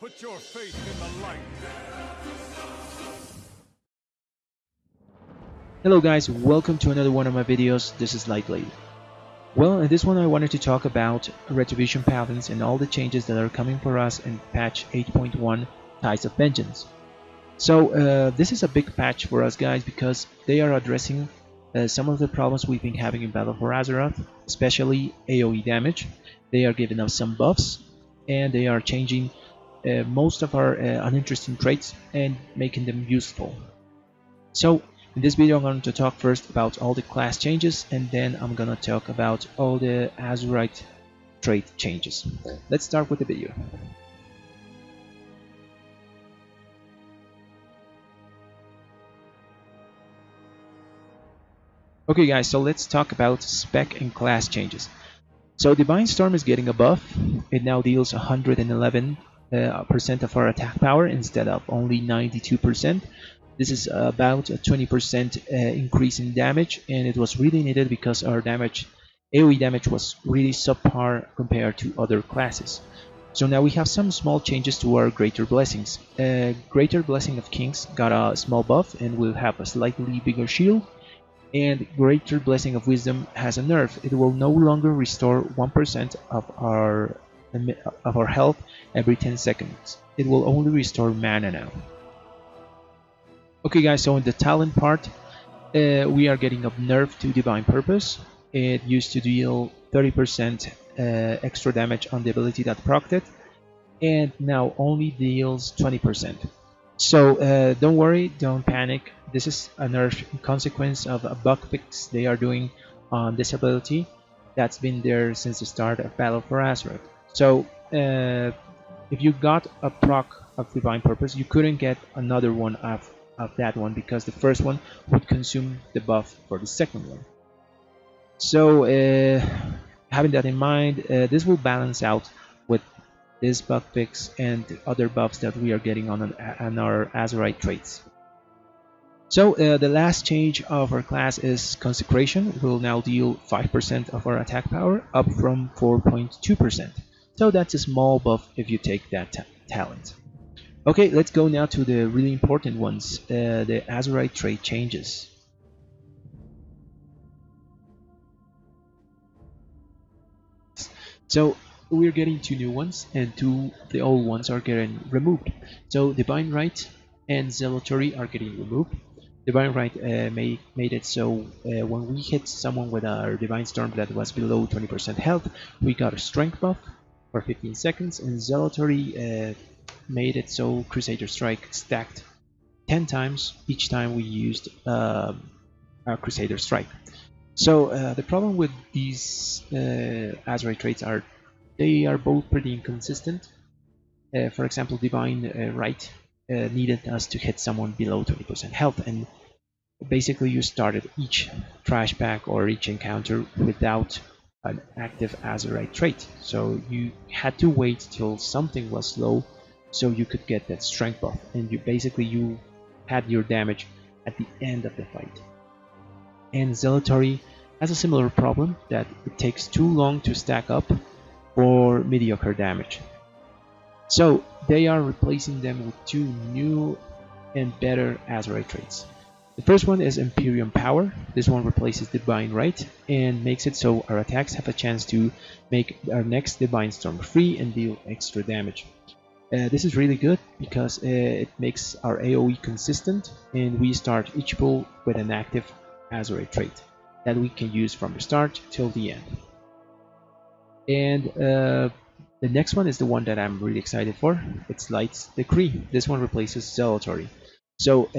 Put your faith in the light. Hello guys, welcome to another one of my videos. This is Lightblade. Well, in this one I wanted to talk about Retribution Paladins and all the changes that are coming for us in patch 8.1 Tides of Vengeance. So this is a big patch for us guys because they are addressing some of the problems we've been having in Battle for Azeroth, especially AoE damage. They are giving us some buffs and they are changing most of our uninteresting traits and making them useful. So in this video I'm going to talk first about all the class changes, and then I'm going to talk about all the Azurite trait changes. Let's start with the video. Okay guys, so let's talk about spec and class changes. So Divine Storm is getting a buff. It now deals 111% of our attack power instead of only 92%. This is about a 20% increase in damage, and it was really needed because our AoE damage was really subpar compared to other classes. So now we have some small changes to our Greater Blessings. Greater Blessing of Kings got a small buff and will have a slightly bigger shield. And Greater Blessing of Wisdom has a nerf. It will no longer restore 1% of our health every 10 seconds. It will only restore mana now. Okay guys, so in the talent part, we are getting a nerf to Divine Purpose. It used to deal 30% extra damage on the ability that procced it, and now only deals 20%. So don't worry, don't panic. This is a nerf in consequence of a bug fix they are doing on this ability that's been there since the start of Battle for Azeroth. So if you got a proc of Divine Purpose, you couldn't get another one of that one because the first one would consume the buff for the second one. So having that in mind, this will balance out with this bug fix and other buffs that we are getting on our Azurite traits. So the last change of our class is Consecration. It will now deal 5% of our attack power, up from 4.2%. So that's a small buff if you take that talent. Okay, let's go now to the really important ones, the Azurite trait changes. So we're getting two new ones, and two of the old ones are getting removed. So Divine Right and Zealotry are getting removed. Divine Right made it so when we hit someone with our Divine Storm that was below 20% health, we got a strength buff for 15 seconds, and Zealotry made it so Crusader Strike stacked 10 times each time we used our Crusader Strike. So the problem with these Azurite traits are they are both pretty inconsistent. For example, Divine Right needed us to hit someone below 20% health, and basically you started each trash pack or each encounter without an active Azurite trait. So you had to wait till something was low so you could get that strength buff, and you had your damage at the end of the fight. And Zealotry has a similar problem, that it takes too long to stack up for mediocre damage. So they are replacing them with two new and better Azurite traits. The first one is Imperium Power. This one replaces Divine Right and makes it so our attacks have a chance to make our next Divine Storm free and deal extra damage. This is really good because it makes our AoE consistent, and we start each pull with an active Azurite trait that we can use from the start till the end. And the next one is the one that I'm really excited for. It's Light's Decree. This one replaces Zealotry. So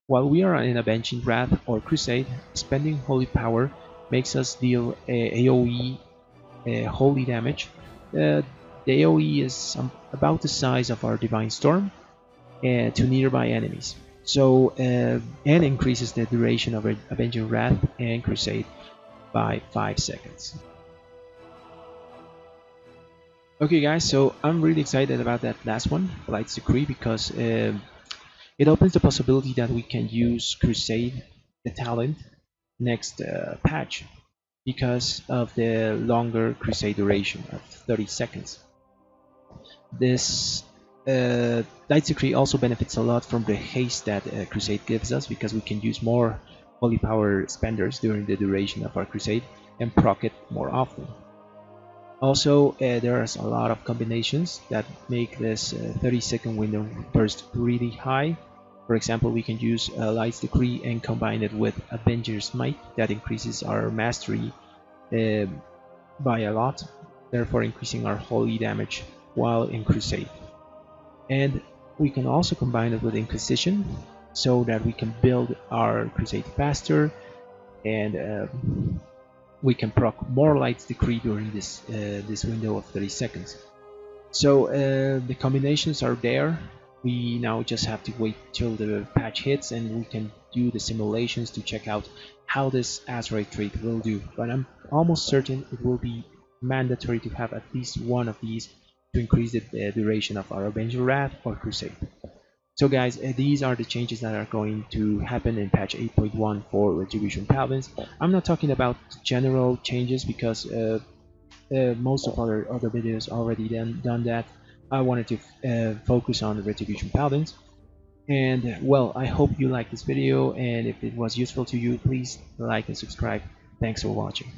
while we are in a benching Wrath or Crusade, spending Holy Power makes us deal AoE holy damage. The AoE is about the size of our Divine Storm to nearby enemies. So and increases the duration of Avenging Wrath and Crusade by 5 seconds. Okay guys, so I'm really excited about that last one, Light's Decree, because it opens the possibility that we can use Crusade, the talent, next patch because of the longer Crusade duration of 30 seconds. This Light's Decree also benefits a lot from the haste that Crusade gives us, because we can use more holy power spenders during the duration of our Crusade and proc it more often. Also, there's a lot of combinations that make this 30-second window burst really high. For example, we can use Light's Decree and combine it with Avenger's Might. That increases our mastery uh, by a lot, therefore increasing our holy damage while in Crusade. And we can also combine it with Inquisition, so that we can build our Crusade faster, and we can proc more Light's Decree during this window of 30 seconds. So the combinations are there. We now just have to wait till the patch hits, and we can do the simulations to check out how this Azerite trait will do. But I'm almost certain it will be mandatory to have at least one of these to increase the duration of our Avenger Wrath or Crusade. So guys, these are the changes that are going to happen in patch 8.1 for Retribution Paladins. I'm not talking about general changes, because most of other videos already done that. I wanted to focus on the Retribution Paladins. And well, I hope you liked this video, and if it was useful to you, please like and subscribe. Thanks for watching.